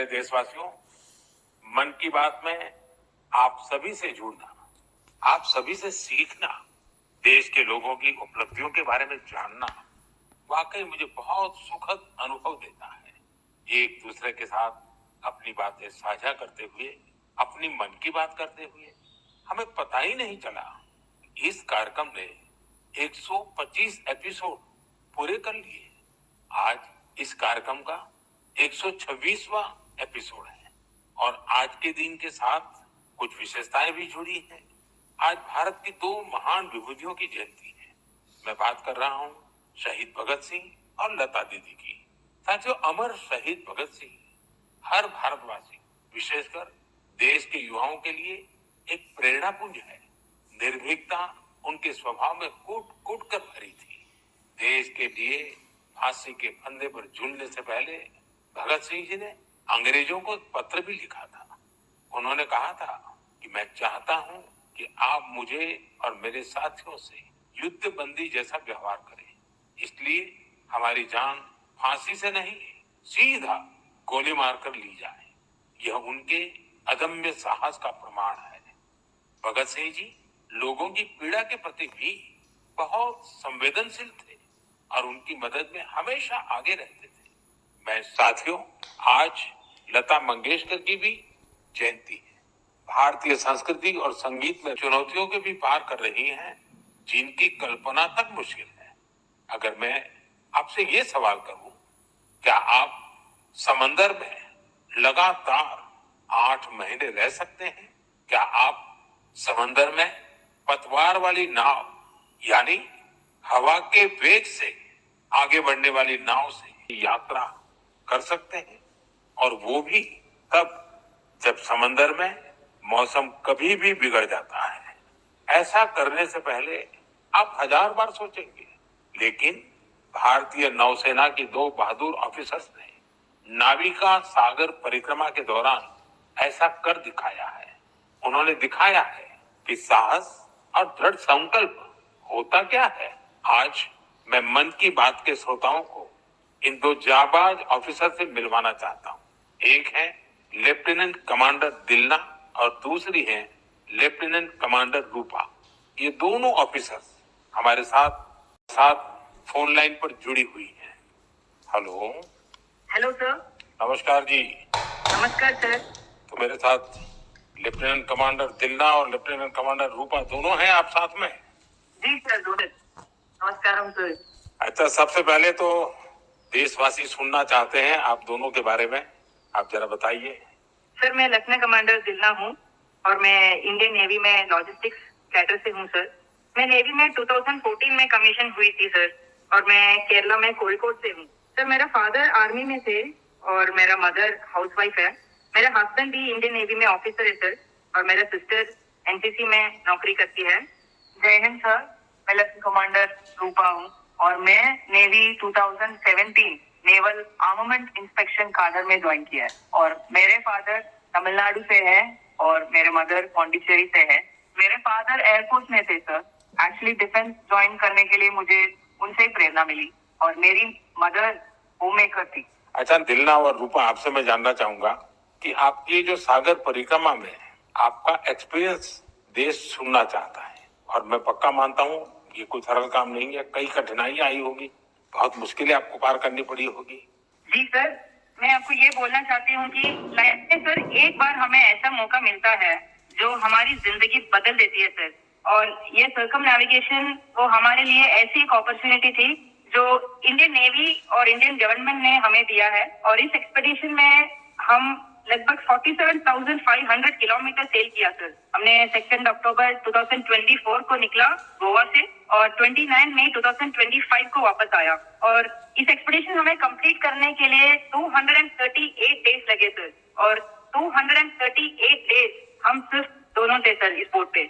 प्यारे देशवासियों, मन की बात में आप सभी से जुड़ना, आप सभी से सीखना, देश के लोगों की उपलब्धियों के बारे में जानना वाकई मुझे बहुत सुखद अनुभव देता है। एक दूसरे के साथ अपनी बातें साझा करते हुए, अपनी मन की बात करते हुए हमें पता ही नहीं चला इस कार्यक्रम ने 125 एपिसोड पूरे कर लिए। आज इस कार्यक्रम का 126वां एपिसोड है और आज के दिन के साथ कुछ विशेषताएं भी जुड़ी हैं। आज भारत की दो महान विभूतियों की जयंती है। मैं बात कर रहा हूं शहीद भगत सिंह और लता दीदी की। साथियों, अमर शहीद भगत सिंह हर भारतवासी, विशेषकर देश के युवाओं के लिए एक प्रेरणा पुंज है। निर्भीकता उनके स्वभाव में कूट कूट कर भरी थी। देश के लिए फांसी के फंदे पर झूलने से पहले भगत सिंह जी ने अंग्रेजों को एक पत्र भी लिखा था। उन्होंने कहा था कि मैं चाहता हूं कि आप मुझे और मेरे साथियों से युद्ध बंदी जैसा व्यवहार करें, इसलिए हमारी जान फांसी से नहीं, सीधा गोली मारकर ली जाए। यह उनके अदम्य साहस का प्रमाण है। भगत सिंह जी लोगों की पीड़ा के प्रति भी बहुत संवेदनशील थे और उनकी मदद में हमेशा आगे रहते थे। मैं साथियों, आज लता मंगेशकर की भी जयंती है। भारतीय संस्कृति और संगीत में चुनौतियों के भी पार कर रही हैं, जिनकी कल्पना तक मुश्किल है। अगर मैं आपसे ये सवाल करूं, क्या आप समंदर में लगातार 8 महीने रह सकते हैं? क्या आप समंदर में पतवार वाली नाव यानी हवा के वेग से आगे बढ़ने वाली नाव से यात्रा कर सकते हैं? और वो भी तब जब समंदर में मौसम कभी भी बिगड़ जाता है। ऐसा करने से पहले आप 1000 बार सोचेंगे, लेकिन भारतीय नौसेना के 2 बहादुर ऑफिसर्स ने नाविका सागर परिक्रमा के दौरान ऐसा कर दिखाया है। उन्होंने दिखाया है कि साहस और दृढ़ संकल्प होता क्या है। आज मैं मन की बात के श्रोताओं को इन 2 जाबाज ऑफिसर से मिलवाना चाहता हूं। एक है लेफ्टिनेंट कमांडर दिलना और दूसरी है लेफ्टिनेंट कमांडर रूपा। ये दोनों ऑफिसर्स हमारे साथ फोन लाइन पर जुड़ी हुई हैं। हेलो। Hello sir. नमस्कार जी। नमस्कार सर। तो मेरे साथ लेफ्टिनेंट कमांडर दिलना और लेफ्टिनेंट कमांडर रूपा दोनों हैं आप साथ में? जी सर, दोनों। नमस्कार सर। अच्छा, सबसे पहले तो देशवासी सुनना चाहते हैं आप दोनों के बारे में, आप जरा बताइए। सर, मैं लेफ्टिनेंट कमांडर दिलना हूँ और मैं इंडियन नेवी में लॉजिस्टिक्स कैडर से हूँ सर। मैं नेवी में 2014 में कमीशन हुई थी सर और मैं केरला में कोझिकोड से हूँ। सर, मेरा फादर आर्मी में थे और मेरा मदर हाउसवाइफ है। मेरा हस्बैंड भी इंडियन नेवी में ऑफिसर है सर और मेरा सिस्टर एनसीसी में नौकरी करती है। जय हिंद सर, मैं लेफ्टिनेंट कमांडर रूपा हूँ और मैं navy 2017 naval armament inspection cadre में ज्वाइन किया है और मेरे फादर तमिलनाडु से है और मेरे मदर पौंडीचेरी से है। मेरे फादर एयरफोर्स में थे सर। एक्चुअली डिफेंस ज्वाइन करने के लिए मुझे उनसे ही प्रेरणा मिली और मेरी मदर होम मेकर थी। अच्छा दिलना और रूपा, आपसे मैं जानना चाहूंगा कि आपकी जो सागर परिक्रमा में आपका एक्सपीरियंस देश सुनना चाहता है और मैं पक्का मानता हूँ ये कोई सरल काम नहीं है। कई कठिनाइयां आई होगी, बहुत मुश्किलें आपको पार करनी पड़ी होगी। जी सर, मैं आपको ये बोलना चाहती हूँ कि लाइफ में सर एक बार हमें ऐसा मौका मिलता है जो हमारी जिंदगी बदल देती है सर। और ये सर्कम नेविगेशन वो हमारे लिए ऐसी एक अपॉर्चुनिटी थी जो इंडियन नेवी और इंडियन गवर्नमेंट ने हमें दिया है। और इस एक्सपेडिशन में हम लगभग 47,500 किलोमीटर सेल किया सर। हमने 2 अक्टूबर 2024 को निकला गोवा से और 29 मई 2025 को वापस आया। और इस एक्सपेडिशन हमें कंप्लीट करने के लिए 238 डेज लगे सर और 238 डेज हम सिर्फ दोनों थे सर इस बोट पे।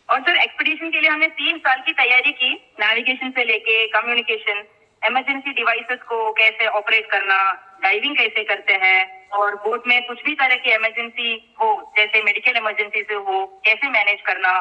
और सर एक्सपेडिशन के लिए हमने 3 साल की तैयारी की, नेविगेशन से लेके कम्युनिकेशन, इमरजेंसी डिवाइसेस को कैसे ऑपरेट करना, डाइविंग कैसे करते हैं और बोट में कुछ भी तरह की इमरजेंसी हो जैसे मेडिकल इमरजेंसी से हो कैसे मैनेज करना,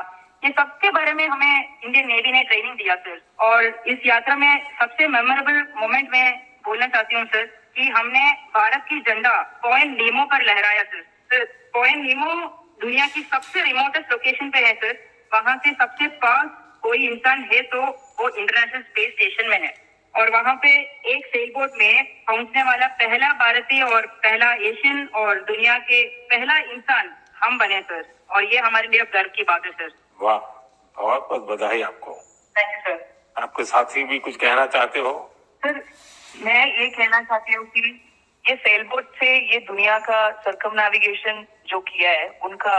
ये सब के बारे में हमें इंडियन नेवी ने ट्रेनिंग दिया सर। और इस यात्रा में सबसे मेमोरेबल मोमेंट में बोलना चाहती हूँ सर, कि हमने भारत की झंडा पॉइंट नीमो पर लहराया सर। पॉइंट नीमो दुनिया की सबसे रिमोटेस्ट लोकेशन पे है सर। वहाँ से सबसे पास कोई इंसान है तो वो इंटरनेशनल स्पेस स्टेशन में है, और वहाँ पे एक सेल बोट में पहुंचने वाला पहला भारतीय और पहला एशियन और दुनिया के पहला इंसान हम बने सर, और ये हमारे लिए गर्व की बात है सर। वाह, बहुत बहुत बधाई आपको। Thank you sir. आपके साथी भी कुछ कहना चाहते हो? सर, मैं ये कहना चाहती हूँ कि ये सेल बोट से ये दुनिया का सर्कम नेविगेशन जो किया है, उनका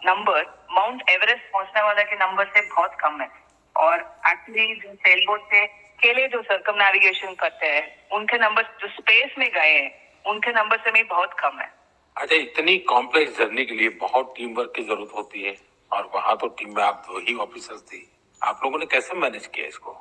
नंबर माउंट एवरेस्ट पहुंचने वाला के नंबर से बहुत कम है। और एक्चुअली जो सेल बोट से अकेले जो सर्कम नेविगेशन करते हैं, उनके नंबर जो स्पेस में गए हैं, उनके नंबर से भी बहुत कम है। अच्छा, इतनी कॉम्प्लेक्स जर्नी के लिए बहुत टीम वर्क की जरूरत होती है, और वहाँ तो टीम में आप 2 ही ऑफिसर्स थे। आप लोगों ने कैसे मैनेज किया इसको?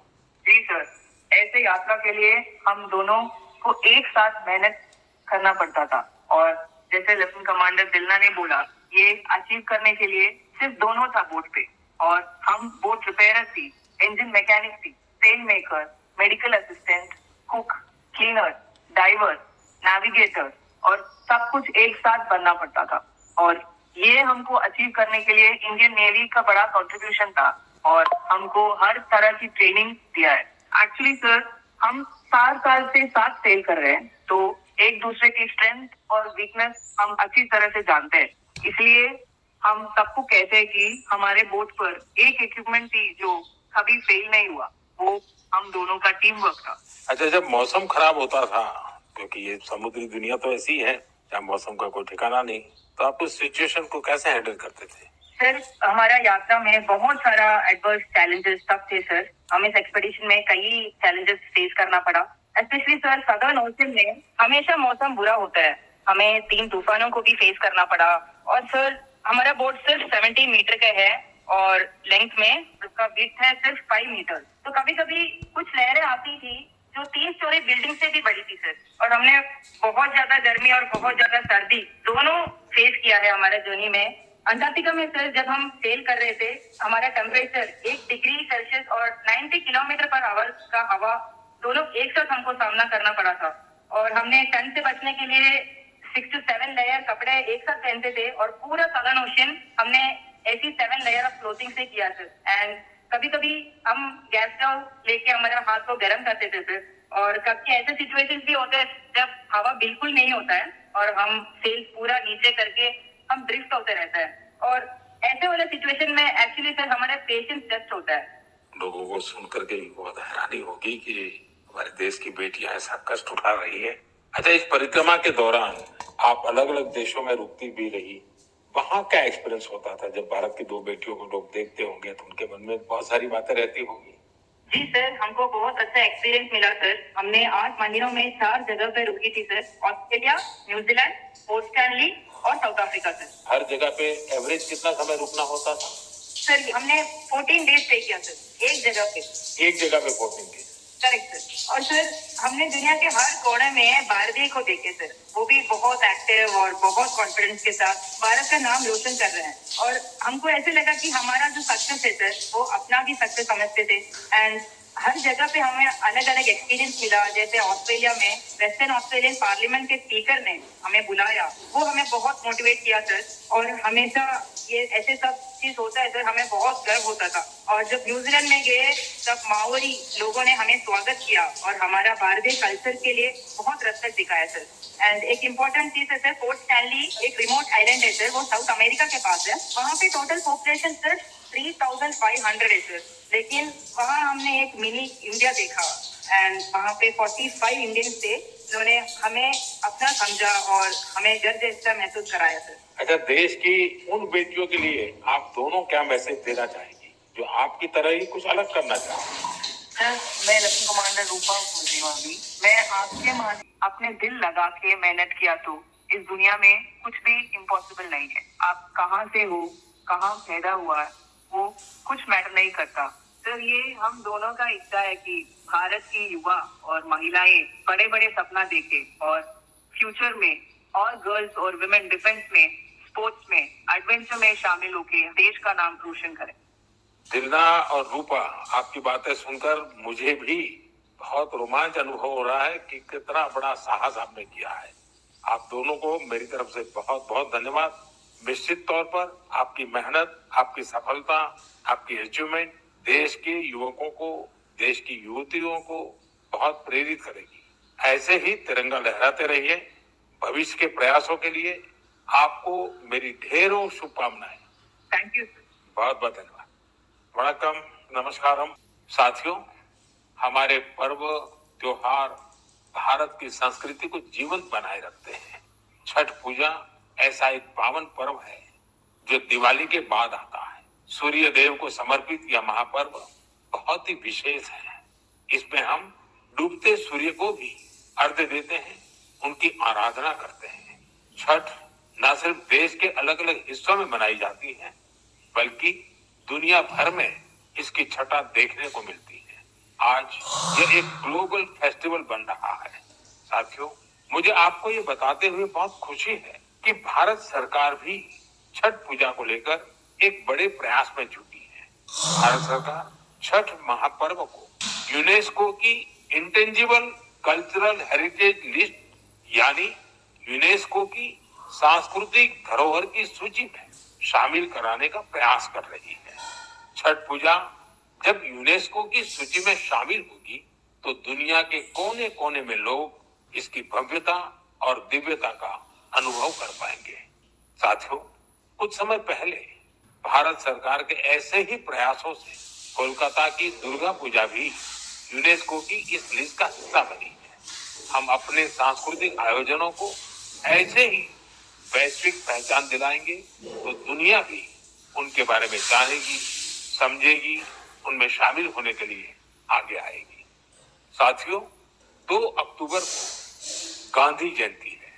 जी सर, ऐसे यात्रा के लिए हम दोनों को एक साथ मेहनत करना पड़ता था, और जैसे लेफ्टिनेंट कमांडर दिलना ने बोला, ये अचीव करने के लिए सिर्फ दोनों था बोट पे, और हम बोट रिपेयरर थी, इंजन मैकेनिक थी, sail maker, medical assistant, cook, cleaner, diver, navigator, और सब कुछ एक साथ बनना पड़ता था। और ये हमको अचीव करने के लिए इंडियन नेवी का बड़ा कंट्रीब्यूशन था, और हमको हर तरह की ट्रेनिंग दिया है। एक्चुअली सर, हम 4 साल से साथ सेल कर रहे हैं, तो एक दूसरे की स्ट्रेंथ और वीकनेस हम अच्छी तरह से जानते हैं। इसलिए हम सबको कहते हैं कि हमारे बोट पर एक इक्विपमेंट थी जो कभी फेल नहीं हुआ, वो हम दोनों का टीम वर्क था। अच्छा, जब मौसम खराब होता था, क्योंकि ये समुद्री दुनिया तो ऐसी है जहाँ मौसम का कोई ठिकाना नहीं, तो आप उस सिचुएशन को कैसे हैंडल करते थे? सर, हमारा यात्रा में बहुत सारा एडवर्स चैलेंजेस तब थे सर। हमें इस एक्सपेडिशन में कई चैलेंजेस फेस करना पड़ा। स्पेशली सर, सदर्न ओशन में हमेशा मौसम बुरा होता है। हमें 3 तूफानों को भी फेस करना पड़ा। और सर, हमारा बोट सिर्फ 70 मीटर का है, और लेंथ में उसका विड्थ है सिर्फ 5 मीटर। तो कभी कभी कुछ लहरें आती थी जो 3 स्टोरी बिल्डिंग से भी बड़ी थी सर, और हमने बहुत ज्यादा गर्मी और बहुत ज्यादा सर्दी दोनों फेस किया है हमारे जर्नी में। अंटार्कटिका में सर, जब हम सेल कर रहे थे, हमारा टेम्परेचर 1 डिग्री सेल्सियस और 90 किलोमीटर पर आवर का हवा दोनों एक साथ हमको सामना करना पड़ा था। और हमने ठंड से बचने के लिए 6 to 7 लेयर कपड़े एक साथ पहनते थे, और पूरा सदर्न ओशन हमने ऐसी 7 लेयर ऑफ क्लोथिंग से किया सर। एंड कभी कभी हम गैस स्टोव लेके हमारे हाथ को गर्म करते थे सर। और कभी ऐसे सिचुएशंस भी होते हैं जब हवा बिल्कुल नहीं होता है, और हम सेल पूरा नीचे करके हम ड्रिफ्ट होते रहता है। और ऐसे वाले सिचुएशन में एक्चुअली सर हमारा पेशेंस टेस्ट होता है। लोगों को सुनकर के बहुत हैरानी होगी कि हमारे देश की बेटियां ऐसा कष्ट उठा रही है। अच्छा, इस परिक्रमा के दौरान आप अलग अलग देशों में रुकती भी रही, वहाँ क्या एक्सपीरियंस होता था? जब भारत की 2 बेटियों को लोग देखते होंगे तो उनके मन में बहुत सारी बातें रहती होंगी। जी सर, हमको बहुत अच्छा एक्सपीरियंस मिला सर। हमने 8 महीनों में 4 जगह पे रुकी थी sir. Australia, New Zealand, port Stanley और साउथ अफ्रीका सर। हर जगह पे एवरेज कितना समय रुकना होता था? सर, हमने 14 डेज स्टे किया सर, एक जगह पे। एक जगह पे 14 डेज? Correct sir. और सर, हमने दुनिया के हर कोने में भारतीय को देखे सर, वो भी बहुत एक्टिव और बहुत कॉन्फिडेंस के साथ भारत का नाम रोशन कर रहे हैं। और हमको ऐसे लगा कि हमारा जो सक्सेस है सर, वो अपना भी सक्सेस समझते थे। एंड हर जगह पे हमें अलग अलग एक्सपीरियंस मिला। जैसे ऑस्ट्रेलिया में वेस्टर्न ऑस्ट्रेलियन पार्लियामेंट के स्पीकर ने हमें बुलाया, वो हमें बहुत मोटिवेट किया सर। और हमेशा ये ऐसे सब चीज होता है सर, हमें बहुत गर्व होता था। और जब न्यूजीलैंड में गए तब माओरी लोगों ने हमें स्वागत किया और हमारा भारतीय कल्चर के लिए बहुत रेस्पेक्ट दिखाया सर। एंड एक इम्पोर्टेंट चीज है सर, पोर्ट स्टैनली एक रिमोट आइलैंड है सर, वो साउथ अमेरिका के पास है। वहाँ पे टोटल पॉपुलेशन सिर्फ 3500 है सर, लेकिन वहाँ हमने एक मिनी इंडिया देखा। एंड वहाँ पे 45 इंडियंस थे जिन्होंने हमें अपना समझा और हमें घर जैसा महसूस कराया सर। अच्छा, देश की उन बेटियों के लिए आप दोनों क्या मैसेज देना चाहेंगी जो आपकी तरह ही कुछ अलग करना चाहते हैं? सर, मैं लेफ्टिनेंट कमांडर रूपा बोल रही हूँ अभी। मैं आपके मान अपने दिल लगा के मेहनत किया तो इस दुनिया में कुछ भी इम्पॉसिबल नहीं है। आप कहाँ से हो, कहाँ पैदा हुआ है, वो कुछ मैटर नहीं करता सर। ये हम दोनों का इच्छा है कि भारत की युवा और महिलाएं बड़े बड़े सपना देखे और फ्यूचर में और गर्ल्स और विमेन डिफेंस में, स्पोर्ट्स में, एडवेंचर में शामिल होकर देश का नाम रोशन करें। दिलना और रूपा, आपकी बातें सुनकर मुझे भी बहुत रोमांच अनुभव हो रहा है कि कितना बड़ा साहस आपने किया है। आप दोनों को मेरी तरफ से बहुत बहुत धन्यवाद। निश्चित तौर पर आपकी मेहनत, आपकी सफलता, आपकी अचीवमेंट देश के युवकों को, देश की युवतियों को बहुत प्रेरित करेगी। ऐसे ही तिरंगा लहराते रहिए। भविष्य के प्रयासों के लिए आपको मेरी ढेरों शुभकामनाएं। Thank you sir. बहुत बहुत धन्यवाद। वणक्कम, नमस्कारम। साथियों, हमारे पर्व त्योहार भारत की संस्कृति को जीवंत बनाए रखते हैं। छठ पूजा ऐसा एक पावन पर्व है जो दिवाली के बाद आता है। सूर्य देव को समर्पित यह महापर्व बहुत ही विशेष है। इसमें हम डूबते सूर्य को भी अर्घ्य देते हैं, उनकी आराधना करते हैं। छठ न सिर्फ देश के अलग अलग हिस्सों में मनाई जाती है, बल्कि दुनिया भर में इसकी छठा देखने को मिलती है। आज यह एक ग्लोबल फेस्टिवल बन रहा है। साथियों, मुझे आपको ये बताते हुए बहुत खुशी है कि भारत सरकार भी छठ पूजा को लेकर एक बड़े प्रयास में जुटी है। भारत सरकार छठ महापर्व को यूनेस्को की इंटेंजिबल कल्चरल हेरिटेज लिस्ट यानी यूनेस्को की सांस्कृतिक धरोहर की सूची में शामिल कराने का प्रयास कर रही है। छठ पूजा जब यूनेस्को की सूची में शामिल होगी तो दुनिया के कोने कोने में लोग इसकी भव्यता और दिव्यता का अनुभव कर पाएंगे। साथियों, कुछ समय पहले भारत सरकार के ऐसे ही प्रयासों से कोलकाता की दुर्गा पूजा भी यूनेस्को की इस लिस्ट का हिस्सा बनी है। हम अपने सांस्कृतिक आयोजनों को ऐसे ही वैश्विक पहचान दिलाएंगे तो दुनिया भी उनके बारे में जानेगी, समझेगी, उनमें शामिल होने के लिए आगे आएगी। साथियों, 2 अक्टूबर को गांधी जयंती है।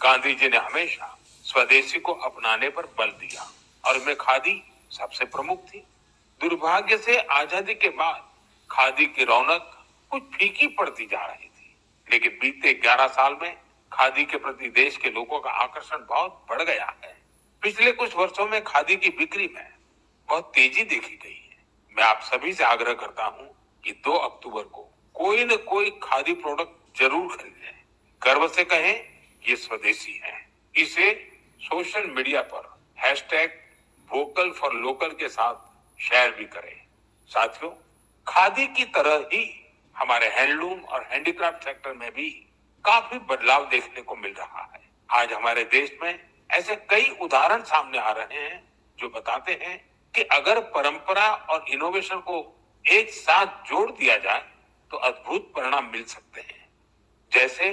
गांधी जी ने हमेशा स्वदेशी को अपनाने पर बल दिया और इनमें खादी सबसे प्रमुख थी। दुर्भाग्य से आजादी के बाद खादी की रौनक कुछ फीकी पड़ती जा रही थी, लेकिन बीते 11 साल में खादी के प्रति देश के लोगों का आकर्षण बहुत बढ़ गया है। पिछले कुछ वर्षों में खादी की बिक्री में बहुत तेजी देखी गई है। मैं आप सभी से आग्रह करता हूं कि 2 अक्टूबर को कोई न कोई खादी प्रोडक्ट जरूर खरीदें। गर्व से कहें ये स्वदेशी है। इसे सोशल मीडिया पर #वोकल फॉर लोकल के साथ शेयर भी करें। साथियों, खादी की तरह ही हमारे हैंडलूम और हैंडीक्राफ्ट सेक्टर में भी काफी बदलाव देखने को मिल रहा है। आज हमारे देश में ऐसे कई उदाहरण सामने आ रहे हैं जो बताते हैं कि अगर परंपरा और इनोवेशन को एक साथ जोड़ दिया जाए तो अद्भुत परिणाम मिल सकते हैं। जैसे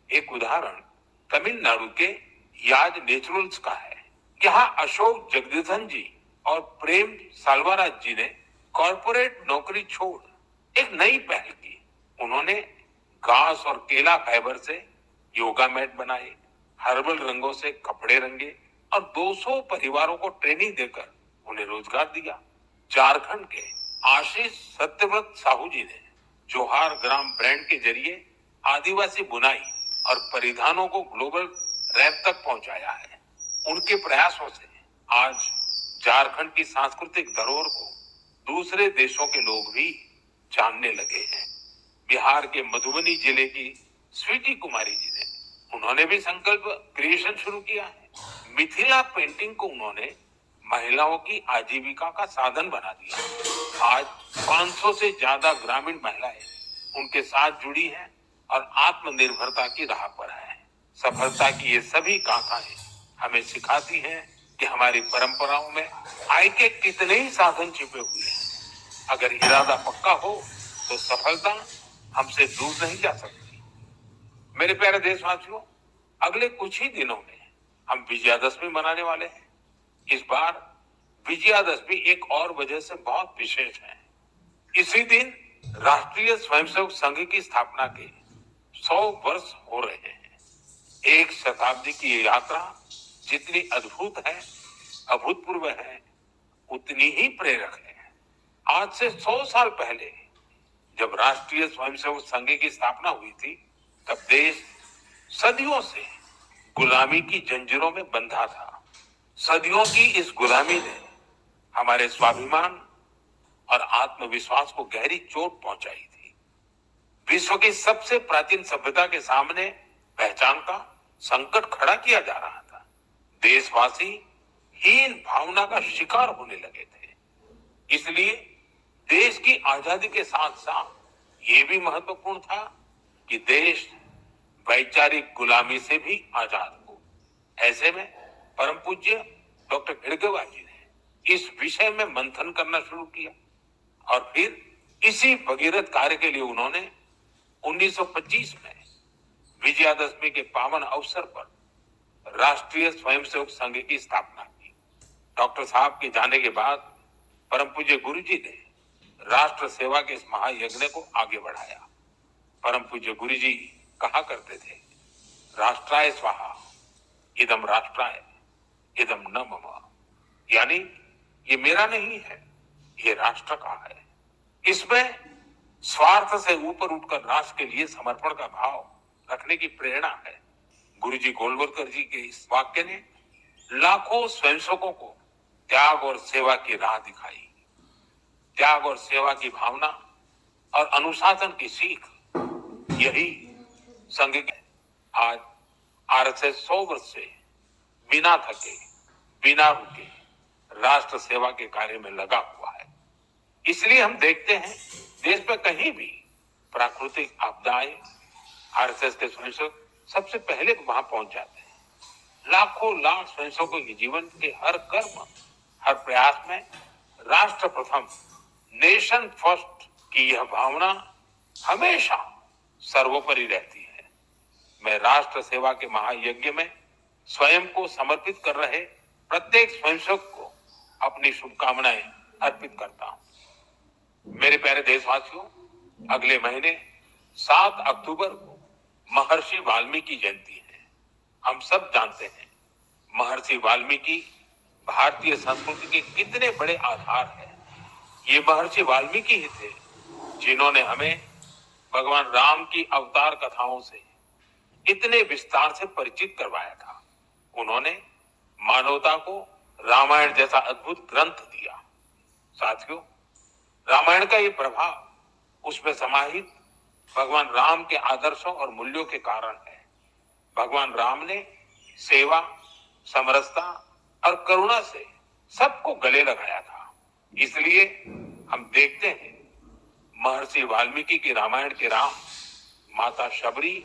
एक उदाहरण तमिलनाडु के याज नेचुरल्स का है। यहाँ अशोक जगदीशन जी और प्रेम साल्वाराज जी ने कॉर्पोरेट नौकरी छोड़ एक नई पहल की। उन्होंने घास और केला फाइबर से योगा मैट बनाए, हर्बल रंगों से कपड़े रंगे और 200 परिवारों को ट्रेनिंग देकर उन्हें रोजगार दिया। झारखंड के आशीष सत्यव्रत साहू जी ने जोहार ग्राम ब्रांड के जरिए आदिवासी बुनाई और परिधानों को ग्लोबल रैंक तक पहुंचाया है। उनके प्रयासों से आज झारखंड की सांस्कृतिक धरोहर को दूसरे देशों के लोग भी जानने लगे हैं। बिहार के मधुबनी जिले की स्वीटी कुमारी जी ने उन्होंने भी संकल्प क्रिएशन शुरू किया है। मिथिला पेंटिंग को उन्होंने महिलाओं की आजीविका का साधन बना दिया। आज 500 से ज्यादा ग्रामीण महिलाएं उनके साथ जुड़ी हैं और आत्मनिर्भरता की राह पर है। सफलता की ये सभी गाथाएं हमें सिखाती हैं कि हमारी परंपराओं में आय के कितने ही साधन छिपे हुए हैं। अगर इरादा पक्का हो तो सफलता हमसे दूर नहीं जा सकती। मेरे प्यारे देशवासियों, अगले कुछ ही दिनों में हम विजयादशमी मनाने वाले हैं। इस बार विजयादशमी एक और वजह से बहुत विशेष है। इसी दिन राष्ट्रीय स्वयंसेवक संघ की स्थापना के 100 वर्ष हो रहे हैं। एक शताब्दी की ये यात्रा जितनी अद्भुत है, अभूतपूर्व है, उतनी ही प्रेरक है। आज से 100 साल पहले जब राष्ट्रीय स्वयंसेवक संघ की स्थापना हुई थी, तब देश सदियों से गुलामी की जंजीरों में बंधा था। सदियों की इस गुलामी ने हमारे स्वाभिमान और आत्मविश्वास को गहरी चोट पहुंचाई थी। विश्व की सबसे प्राचीन सभ्यता के सामने पहचान का संकट खड़ा किया जा रहा था। देशवासी हीन भावना का शिकार होने लगे थे। इसलिए देश की आजादी के साथ साथ ये भी महत्वपूर्ण था कि देश वैचारिक गुलामी से भी आजाद हो। ऐसे में परम पूज्य डॉक्टर गिरगावा जी ने इस विषय में मंथन करना शुरू किया और फिर इसी भगीरथ कार्य के लिए उन्होंने 1925 में विजयादशमी के पावन अवसर पर राष्ट्रीय स्वयंसेवक संघ की स्थापना की। डॉक्टर साहब के जाने के बाद परम पूज्य गुरु जी ने राष्ट्र सेवा के इस महायज्ञ को आगे बढ़ाया। परम पूज्य गुरु जी कहा करते थे, राष्ट्राय स्वाहा इदम राष्ट्राय इदम न मम, यानी ये मेरा नहीं है, ये राष्ट्र का है। इसमें स्वार्थ से ऊपर उठकर राष्ट्र के लिए समर्पण का भाव रखने की प्रेरणा है। गुरुजी गोलवलकर जी के इस वाक्य ने लाखों स्वयंसेवकों को त्याग और सेवा की राह दिखाई। त्याग और सेवा की भावना और अनुशासन की सीख, यही संघ के आज आरएसएस 100 वर्ष से बिना थके बिना रुके राष्ट्र सेवा के कार्य में लगा हुआ है। इसलिए हम देखते हैं देश में कहीं भी प्राकृतिक आपदाएं आरएसएस के स्वयंसेवक सबसे पहले वहां पहुंच जाते हैं। लाखों लाख स्वयंसेवकों के जीवन के हर कर्म हर प्रयास में राष्ट्र प्रथम नेशन फर्स्ट की यह भावना हमेशा सर्वोपरि रहती है। मैं राष्ट्र सेवा के महायज्ञ में स्वयं को समर्पित कर रहे प्रत्येक स्वयंसेवक को अपनी शुभकामनाएं अर्पित करता हूं। मेरे प्यारे देशवासियों, अगले महीने 7 अक्टूबर को महर्षि वाल्मीकि जयंती है। हम सब जानते हैं महर्षि वाल्मीकि भारतीय संस्कृति के कितने बड़े आधार हैं। ये महर्षि वाल्मीकि ही थे जिन्होंने हमें भगवान राम की अवतार कथाओं से इतने विस्तार से परिचित करवाया था। उन्होंने मानवता को रामायण जैसा अद्भुत ग्रंथ दिया। साथियों, रामायण का ये प्रभाव उसमें समाहित भगवान राम के आदर्शों और मूल्यों के कारण है। भगवान राम ने सेवा, समरसता और करुणा से सबको गले लगाया था। इसलिए हम देखते हैं महर्षि वाल्मीकि की रामायण के राम माता शबरी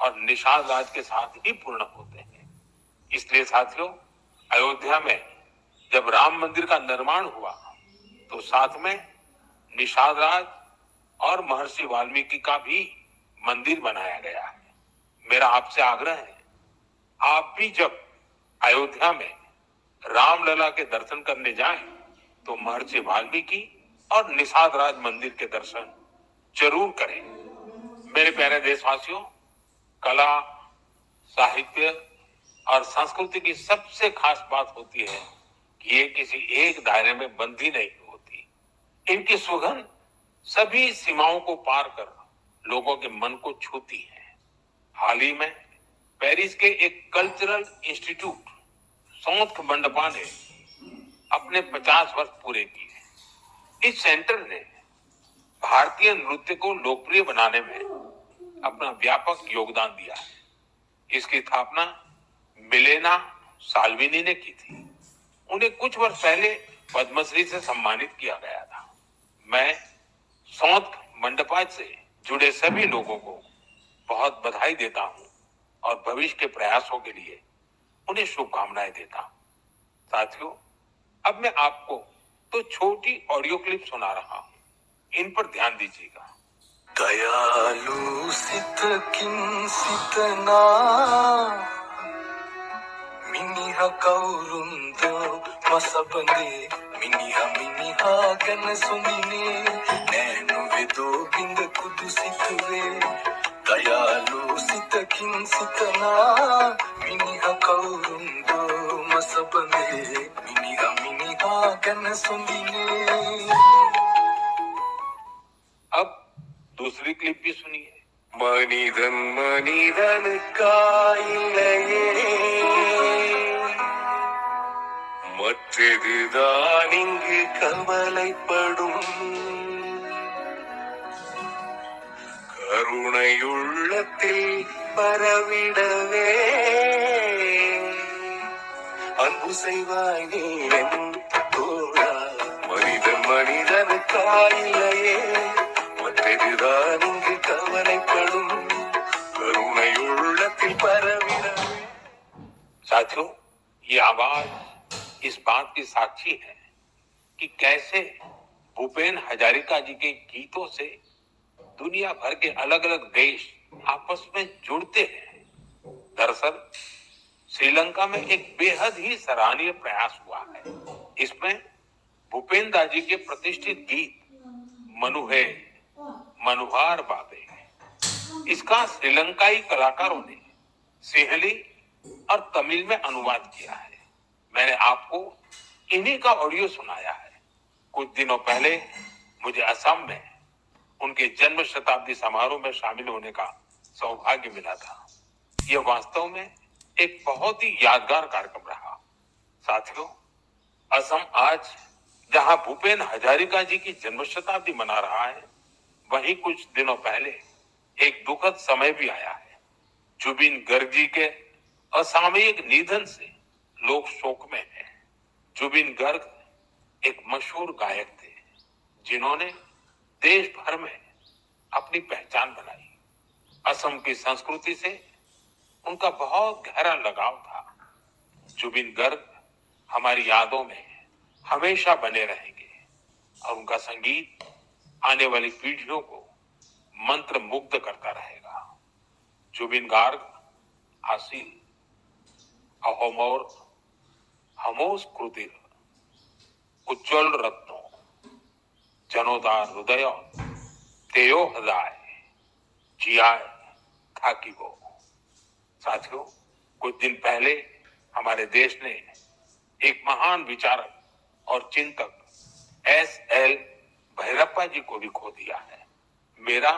और निषाद राज के साथ ही पूर्ण होते हैं। इसलिए साथियों, अयोध्या में जब राम मंदिर का निर्माण हुआ तो साथ में निषाद राज और महर्षि वाल्मीकि का भी मंदिर बनाया गया है। मेरा आपसे आग्रह है, आप भी जब अयोध्या में रामलला के दर्शन करने जाएं तो महर्षि वाल्मीकि और निषाद राज मंदिर के दर्शन जरूर करें। मेरे प्यारे देशवासियों, कला, साहित्य और संस्कृति की सबसे खास बात होती है कि ये किसी एक दायरे में बंधी नहीं होती। इनकी सुगंध सभी सीमाओं को पार कर लोगों के मन को छूती है। हाल ही में पेरिस के एक कल्चरल इंस्टीट्यूट सौंथ मंडपा ने अपने 50 वर्ष पूरे किए। इस सेंटर ने भारतीय नृत्य को लोकप्रिय बनाने में अपना व्यापक योगदान दिया है। इसकी स्थापना मिलेना साल्विनी ने की थी। उन्हें कुछ वर्ष पहले पद्मश्री से सम्मानित किया गया था। मैं सौंथ मंडपा से जुड़े सभी लोगों को बहुत बधाई देता हूं और भविष्य के प्रयासों के लिए उन्हें शुभकामनाएं देता हूं। साथियों, अब मैं आपको तो छोटी ऑडियो क्लिप सुना रहा हूं, इन पर ध्यान दीजिएगा। दयालु सित किंसित ना मिनिहा कौरुंदो मसबंदे मिनिहा गन सुमिने नैनु वेदो बिंद कुदुसितुवे दयालु सित किंसित ना मिनिहा कौरुंदो मसबंदे मिनिहा गन सुमिने। अब दूसरी क्लिप भी सुनिए। மனிதன் காயிலையே மற்றதுதான் இங்கு கவலைப்படும் கருணையுள்ளத்தில் பரவிடவே அன்பு செய்வாய் நீ என் தோழா. மனிதன் மனிதனுக்காயில்லையே, மற்றெதுதான் இங்கு கவலைப்படும் கருணையுள்ளத்தில் பரவிடவே. साथियों, ये आवाज इस बात की साक्षी है कि कैसे भूपेन हजारिका जी के गीतों से दुनिया भर के अलग अलग देश आपस में जुड़ते हैं। दरअसल श्रीलंका में एक बेहद ही सराहनीय प्रयास हुआ है। इसमें भूपेन दाजी के प्रतिष्ठित गीत मनुहे मनुहार बाबे, इसका श्रीलंकाई कलाकारों ने सिंहली और तमिल में अनुवाद किया है। मैंने आपको इन्हीं का ऑडियो सुनाया है। कुछ दिनों पहले मुझे असम में उनके जन्म शताब्दी समारोह में शामिल होने का सौभाग्य मिला था। यह वास्तव में एक बहुत ही यादगार कार्यक्रम रहा। साथियों, असम आज जहां भूपेन हजारिका जी की जन्म शताब्दी मना रहा है, वहीं कुछ दिनों पहले एक दुखद समय भी आया है। जुबिन गर्ग जी के असामयिक निधन से लोग शोक में हैं। जुबिन गर्ग एक मशहूर गायक थे, जिन्होंने देश भर में अपनी पहचान बनाई। असम की संस्कृति से उनका बहुत गहरा लगाव था। जुबिन गर्ग हमारी यादों में हमेशा बने रहेंगे और उनका संगीत आने वाली पीढ़ियों को मंत्र मुग्ध करता रहेगा। जुबिन गार्ग आसी अहोमोर हमोस कृतिर उज्ज्वल रत्नो जनोदार हृदय तेयो हृदय जियाय खाकी वो। साथियों, कुछ दिन पहले हमारे देश ने एक महान विचारक और चिंतक S.L. भैरप्पा जी को भी खो दिया है। मेरा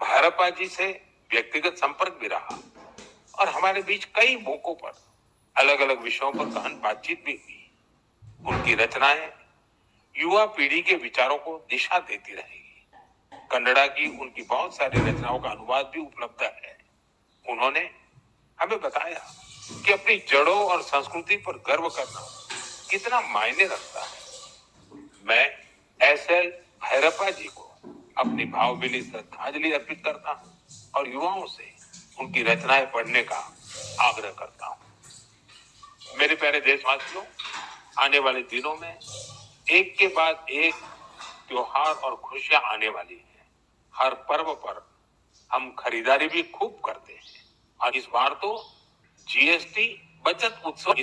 भैरप्पा जी से व्यक्तिगत संपर्क भी रहा और हमारे बीच कई मौकों पर अलग अलग विषयों पर गहन बातचीत भी हुई। उनकी रचनाएं युवा पीढ़ी के विचारों को दिशा देती रहेगी। कन्नड़ा की उनकी बहुत सारी रचनाओं का अनुवाद भी उपलब्ध है। उन्होंने हमें बताया कि अपनी जड़ों और संस्कृति पर गर्व करना कितना मायने रखता है। मैं S.L. भैरप्पा जी को अपनी भावभीनी श्रद्धांजलि अर्पित करता हूँ और युवाओं से उनकी रचनाएं पढ़ने का आग्रह करता हूँ। मेरे प्यारे देशवासियों, आने वाले दिनों में एक के बाद एक त्योहार और खुशियां आने वाली है। हर पर्व पर हम खरीदारी भी खूब करते हैं और इस बार तो GST बचत उत्सव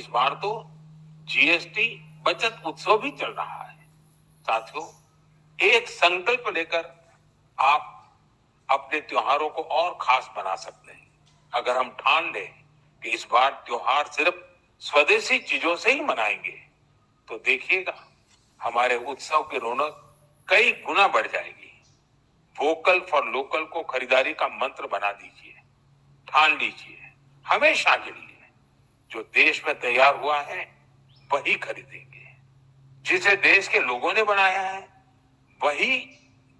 भी चल रहा है। साथियों, एक संकल्प लेकर आप अपने त्योहारों को और खास बना सकते हैं। अगर हम ठान लें कि इस बार त्योहार सिर्फ स्वदेशी चीजों से ही मनाएंगे, तो देखिएगा हमारे उत्सव की रौनक कई गुना बढ़ जाएगी। वोकल फॉर लोकल को खरीदारी का मंत्र बना दीजिए। ठान लीजिए, हमेशा के लिए जो देश में तैयार हुआ है वही खरीदेंगे। जिसे देश के लोगों ने बनाया है वही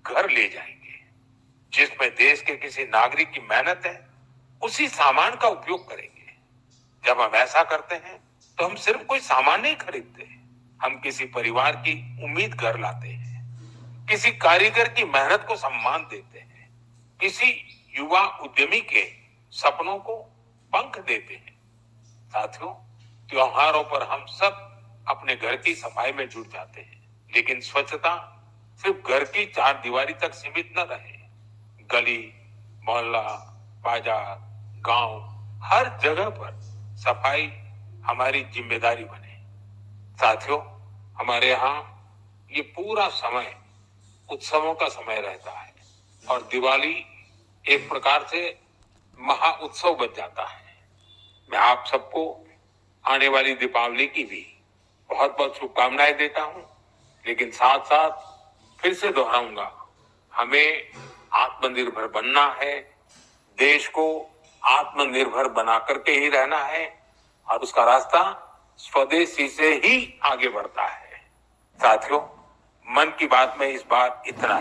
घर ले जाएंगे। जिसमें देश के किसी नागरिक की मेहनत है उसी सामान का उपयोग करेंगे। जब हम ऐसा करते हैं तो हम सिर्फ कोई सामान नहीं खरीदते, हम किसी परिवार की उम्मीद घर लाते हैं, किसी कारीगर की मेहनत को सम्मान देते हैं, किसी युवा उद्यमी के सपनों को पंख देते हैं। साथियों, त्योहारों पर हम सब अपने घर की सफाई में जुट जाते हैं, लेकिन स्वच्छता सिर्फ घर की चार दीवारी तक सीमित न रहे। गली, मोहल्ला, बाजार, गांव, हर जगह पर सफाई हमारी जिम्मेदारी बने। साथियों, हमारे यहाँ ये पूरा समय उत्सवों का समय रहता है और दिवाली एक प्रकार से महा उत्सव बन जाता है। मैं आप सबको आने वाली दीपावली की भी बहुत बहुत शुभकामनाएं देता हूं, लेकिन साथ साथ फिर से दोहराऊंगा, हमें आत्मनिर्भर बनना है, देश को आत्मनिर्भर बना करके ही रहना है और उसका रास्ता स्वदेशी से ही आगे बढ़ता है। साथियों, मन की बात में इस बार इतना ही।